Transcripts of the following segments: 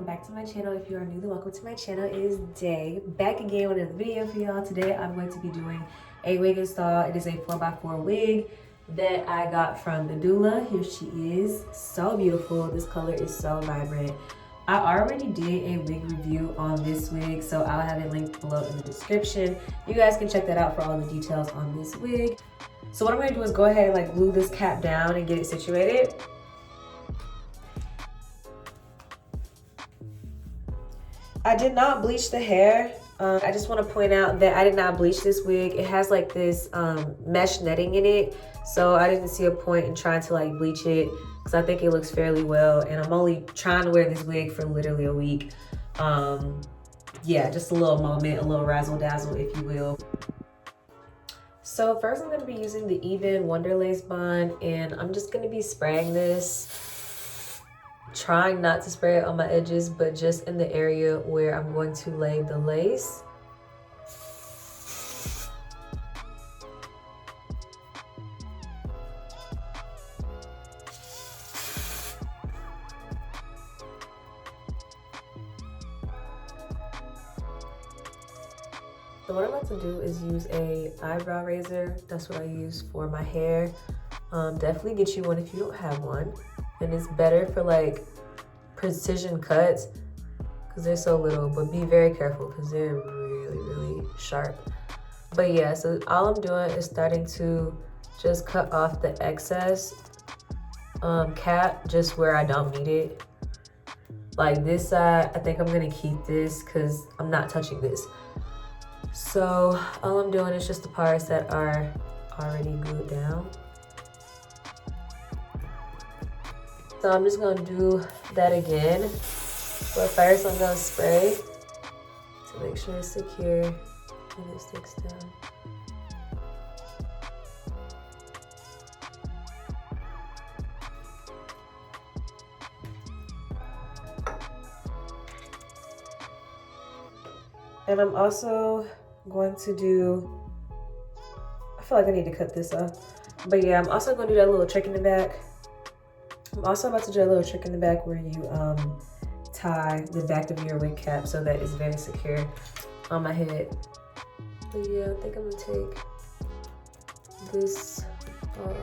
back to my channel. If you are new, then welcome to my channel. It is Day, back again with another video for y'all. Today I'm going to be doing a wig install. It is a 4x4 wig that I got from Nadula. Here she is, so beautiful. This color is so vibrant. I already did a wig review on this wig, so I'll have it linked below in the description. You guys can check that out for all the details on this wig. So what I'm gonna do is go ahead and like glue this cap down and get it situated. I did not bleach the hair. I just want to point out that I did not bleach this wig. It has like this mesh netting in it, so I didn't see a point in trying to like bleach it because I think it looks fairly well, and I'm only trying to wear this wig for literally a week. Yeah, just a little moment, a little razzle dazzle, if you will. So first I'm going to be using the Even Wonder Lace Bond, and I'm just going to be spraying this. Trying not to spray it on my edges, but just in the area where I'm going to lay the lace. So what I'm about to do is use a eyebrow razor. That's what I use for my hair. Definitely get you one if you don't have one. And it's better for like precision cuts because they're so little, but be very careful because they're really sharp. But yeah, so all I'm doing is starting to just cut off the excess cap just where I don't need it. Like this side, I think I'm gonna keep this because I'm not touching this. So all I'm doing is just the parts that are already glued down. So I'm just gonna do that again. But first I'm gonna spray to make sure it's secure and it sticks down. And I'm also going to do, I feel like I need to cut this off. But yeah, I'm also gonna do that little trick in the back. I'm also about to do a little trick in the back where you tie the back of your wig cap so that it's very secure on my head. But yeah, I think I'm gonna take this off.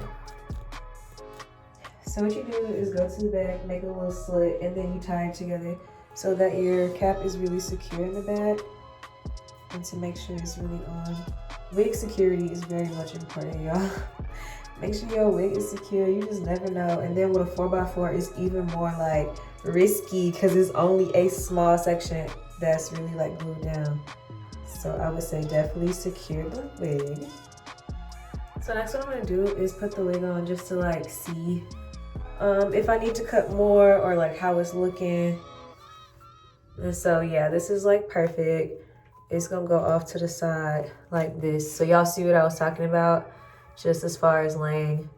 So what you do is go to the back, make a little slit, and then you tie it together so that your cap is really secure in the back and to make sure it's really on. Wig security is very much important, y'all. Make sure your wig is secure, you just never know. And then with a 4x4, it's even more like risky because it's only a small section that's really like glued down. So I would say definitely secure the wig. So next what I'm gonna do is put the wig on just to like see if I need to cut more or like how it's looking. And so yeah, this is like perfect. It's gonna go off to the side like this. So y'all see what I was talking about? Just as far as laying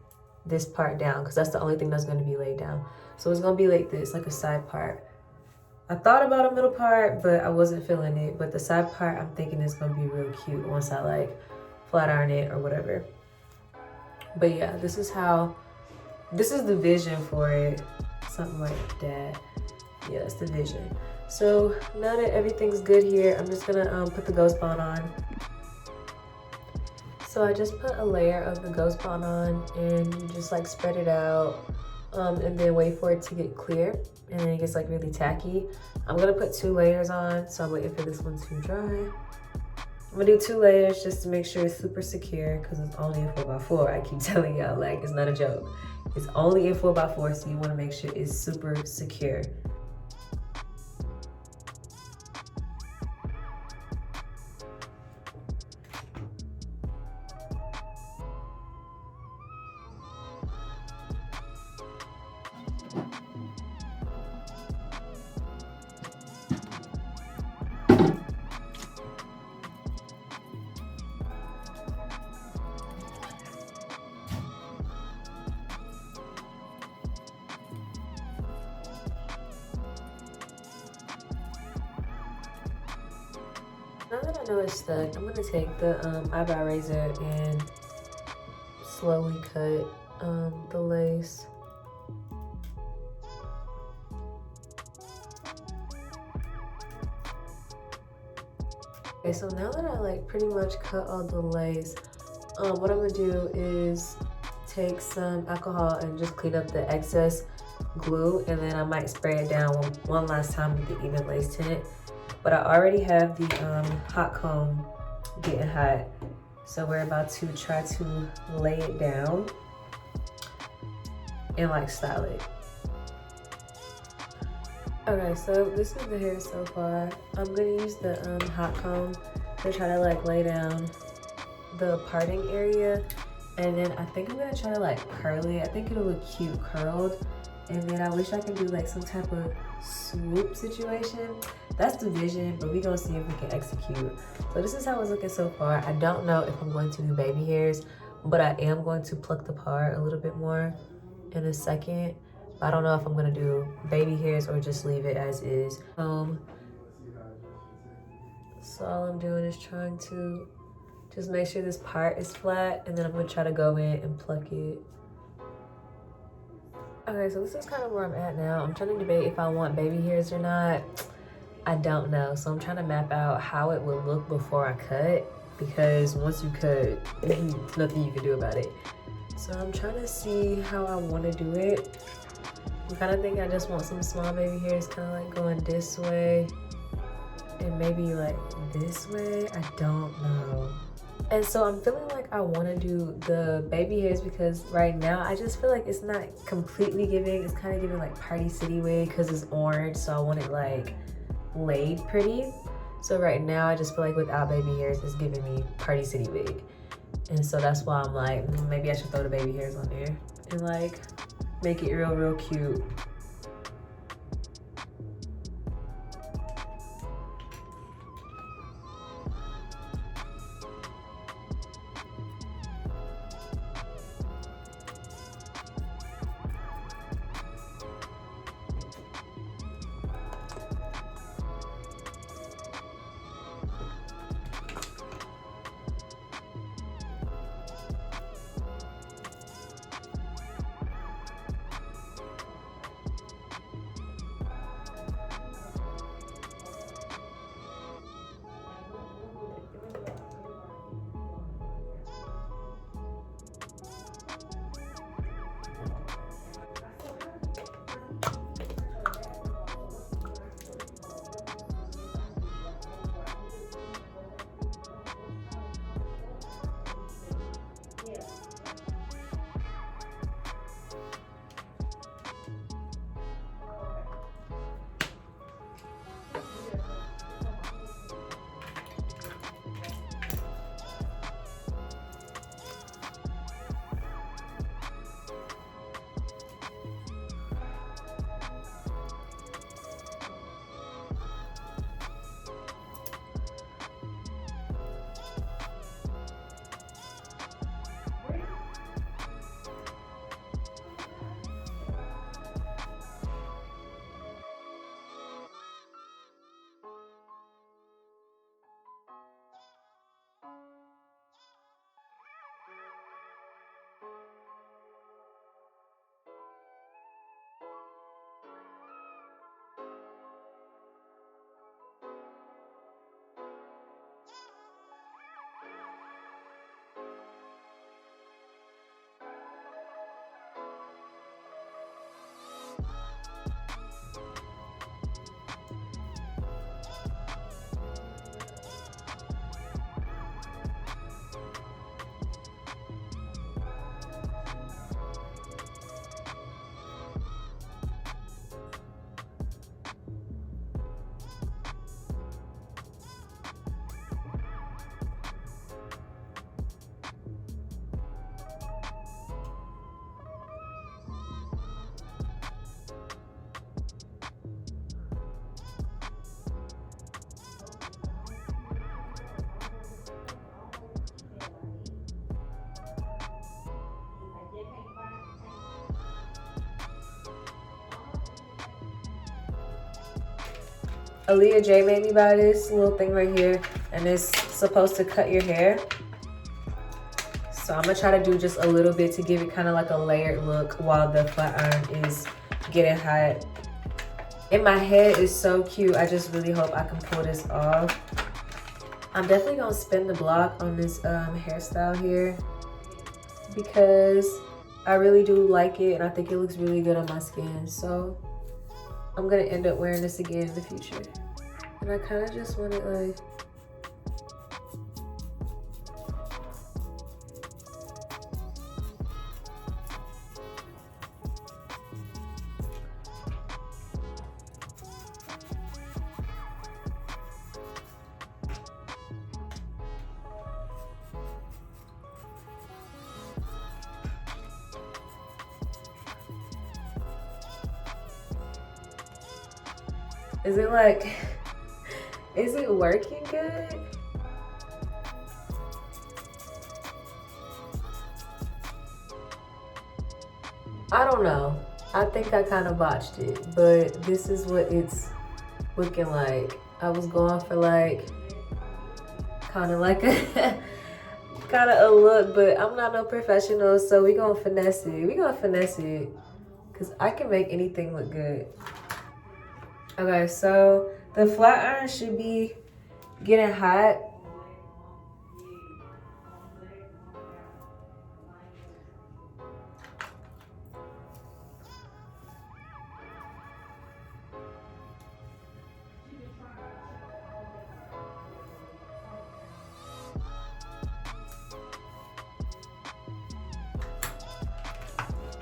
this part down, because that's the only thing that's going to be laid down. So it's going to be like this, like a side part. I thought about a middle part, but I wasn't feeling it. But the side part, I'm thinking it's going to be real cute once I like flat iron it or whatever. But yeah, this is the vision for it. Something like that. Yeah, that's the vision. So now that everything's good here, I'm just going to put the ghost bond on. So I just put a layer of the ghost bond on, and you just like spread it out and then wait for it to get clear, and then it gets like really tacky. I'm gonna put 2 layers on, so I'm waiting for this one to dry. I'm gonna do 2 layers just to make sure it's super secure because it's only a 4x4. I keep telling y'all, like, it's not a joke. It's only a 4x4, so you wanna make sure it's super secure. Now that I know it's stuck, I'm gonna take the eyebrow razor and slowly cut the lace. Okay, so now that I like pretty much cut all the lace, what I'm gonna do is take some alcohol and just clean up the excess glue, and then I might spray it down one last time with the even lace tint. But I already have the hot comb getting hot, so we're about to try to lay it down and like style it. Okay, so this is the hair so far. I'm gonna use the hot comb to try to like lay down the parting area, and then I think I'm gonna try to like curl it. I think it'll look cute curled, and then I wish I could do like some type of swoop situation. That's the vision, but we gonna see if we can execute. So this is how it's looking so far. I don't know if I'm going to do baby hairs, but I am going to pluck the part a little bit more in a second. I don't know if I'm gonna do baby hairs or just leave it as is. So all I'm doing is trying to just make sure this part is flat, and then I'm gonna try to go in and pluck it. Okay, so this is kind of where I'm at now. I'm trying to debate if I want baby hairs or not. I don't know, so I'm trying to map out how it would look before I cut, because once you cut, there's nothing you can do about it. So I'm trying to see how I want to do it. I'm kind of thinking I just want some small baby hairs kind of like going this way and maybe like this way. I don't know. And so I'm feeling like I want to do the baby hairs because right now I just feel like it's not completely giving. It's kind of giving like Party City wig because it's orange, so I want it like laid pretty. So right now I just feel like without baby hairs it's giving me Party City wig. And so that's why I'm like, maybe I should throw the baby hairs on there and like make it real cute. Aaliyah J made me buy this little thing right here, and it's supposed to cut your hair. So I'm gonna try to do just a little bit to give it kind of like a layered look while the flat iron is getting hot. And my head is so cute. I just really hope I can pull this off. I'm definitely gonna spin the block on this hairstyle here because I really do like it and I think it looks really good on my skin. So I'm gonna end up wearing this again in the future. And I kind of just want it like, is it like, is it working good? I don't know. I think I kind of botched it, but this is what it's looking like. I was going for like, kind of like a, kind of a look, but I'm not no professional, so we gonna finesse it. We gonna finesse it, cause I can make anything look good. Okay, so the flat iron should be getting hot.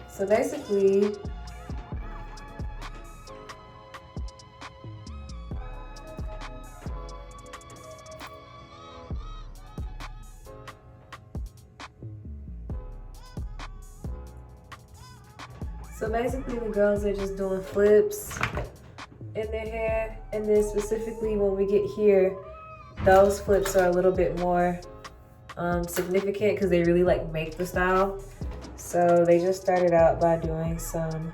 So basically, the girls are just doing flips in their hair, and then specifically when we get here, those flips are a little bit more significant because they really like make the style. So they just started out by doing some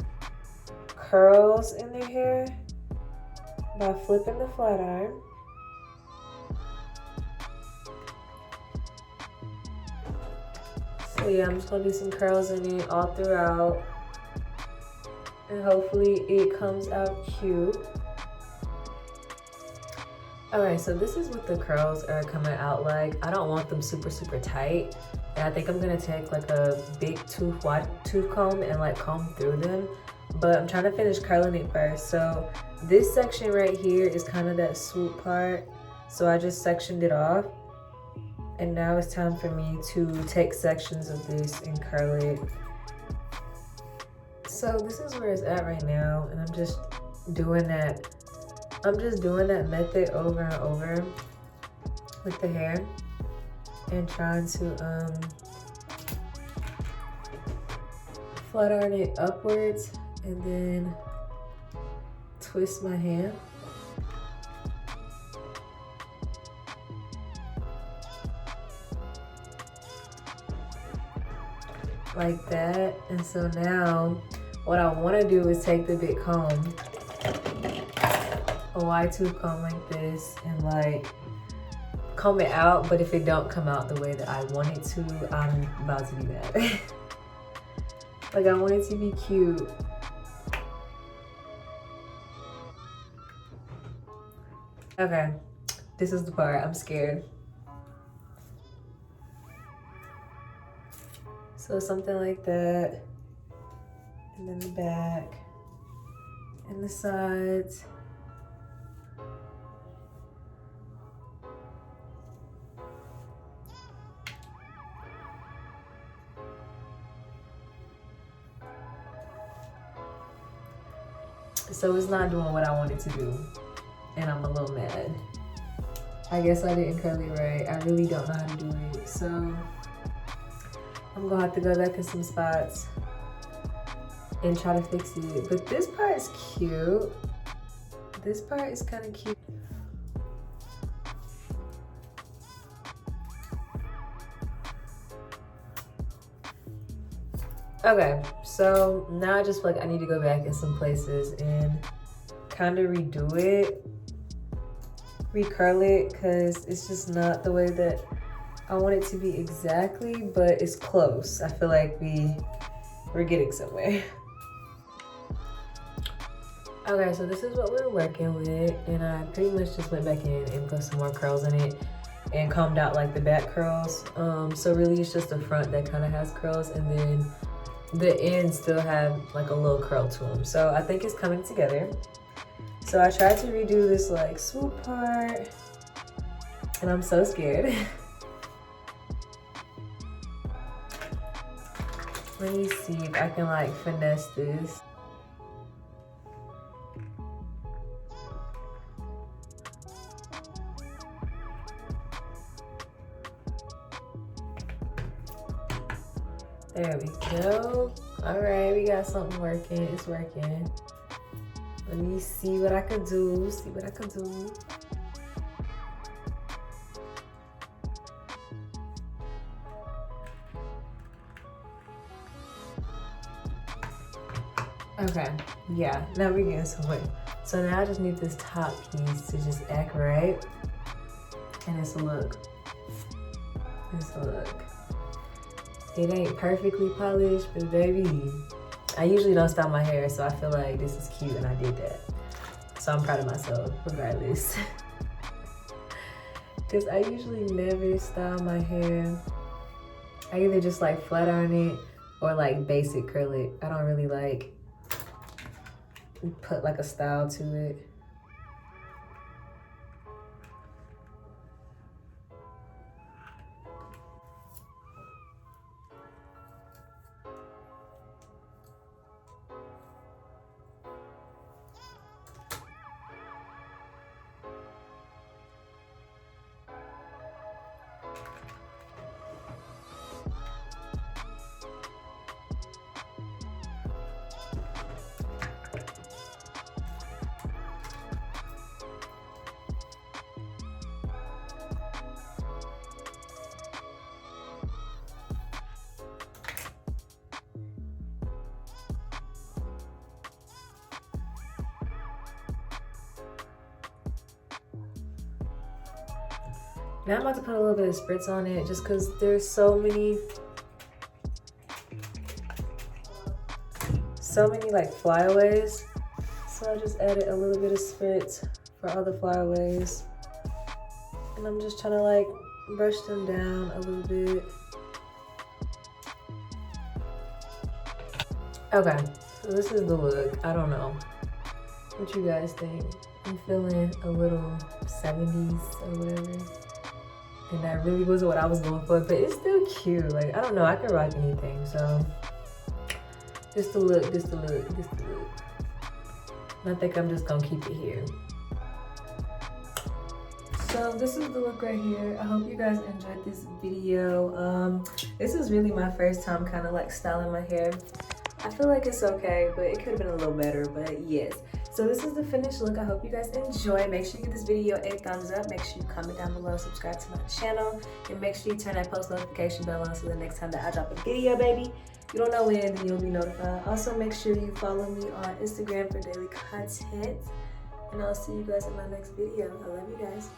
curls in their hair by flipping the flat iron. So yeah, I'm just gonna do some curls in it all throughout. And hopefully it comes out cute. Okay, so this is what the curls are coming out like. I don't want them super, super tight. And I think I'm gonna take like a big wide tooth comb and like comb through them. But I'm trying to finish curling it first. So this section right here is kind of that swoop part. So I just sectioned it off. And now it's time for me to take sections of this and curl it. So this is where it's at right now, and I'm just doing that. I'm just doing that method over and over with the hair and trying to flat iron it upwards and then twist my hand. Like that. And so now what I want to do is take the big comb, a wide tooth comb like this, and like comb it out. But if it don't come out the way that I want it to, I'm about to be mad. Like I want it to be cute. Okay, this is the part I'm scared. So something like that. And then the back and the sides. So it's not doing what I wanted to do, and I'm a little mad. I guess I didn't curl it right. I really don't know how to do it. So I'm gonna have to go back in some spots and try to fix it. But this part is cute. This part is kind of cute. Okay, so now I just feel like I need to go back in some places and kind of redo it, recurl it, because it's just not the way that I want it to be exactly, but it's close. I feel like we're getting somewhere. Okay, so this is what we're working with, and I pretty much just went back in and put some more curls in it. and combed out like the back curls. So really it's just the front that kind of has curls, and then the ends still have like a little curl to them. So I think it's coming together. So I tried to redo this like swoop part, and I'm so scared. Let me see if I can like finesse this. There we go. All right, we got something working. It's working. Let me see what I can do. See what I can do. Okay, yeah, now we're getting somewhere. So now I just need this top piece to just act right. And it's a look. It's a look. It ain't perfectly polished, but baby, I usually don't style my hair, so I feel like this is cute and I did that. So I'm proud of myself, regardless. Because I usually never style my hair. I either just like flat iron it or like basic curl it. I don't really like put like a style to it. Now I'm about to put a little bit of spritz on it just because there's so many like flyaways. So I just added a little bit of spritz for all the flyaways. And I'm just trying to like brush them down a little bit. Okay, so this is the look. I don't know what you guys think. I'm feeling a little 70s or whatever. And that really wasn't what I was going for, but it's still cute. Like, I don't know, I can rock anything, so. Just the look, just the look, just the look. And I think I'm just gonna keep it here. So this is the look right here. I hope you guys enjoyed this video. This is really my first time kind of like styling my hair. I feel like it's okay, but it could have been a little better, but yes. So this is the finished look. I hope you guys enjoy. Make sure you give this video a thumbs up. Make sure you comment down below, subscribe to my channel, and make sure you turn that post notification bell on so the next time that I drop a video, baby, you don't know when, then you'll be notified. Also, make sure you follow me on Instagram for daily content, and I'll see you guys in my next video. I love you guys.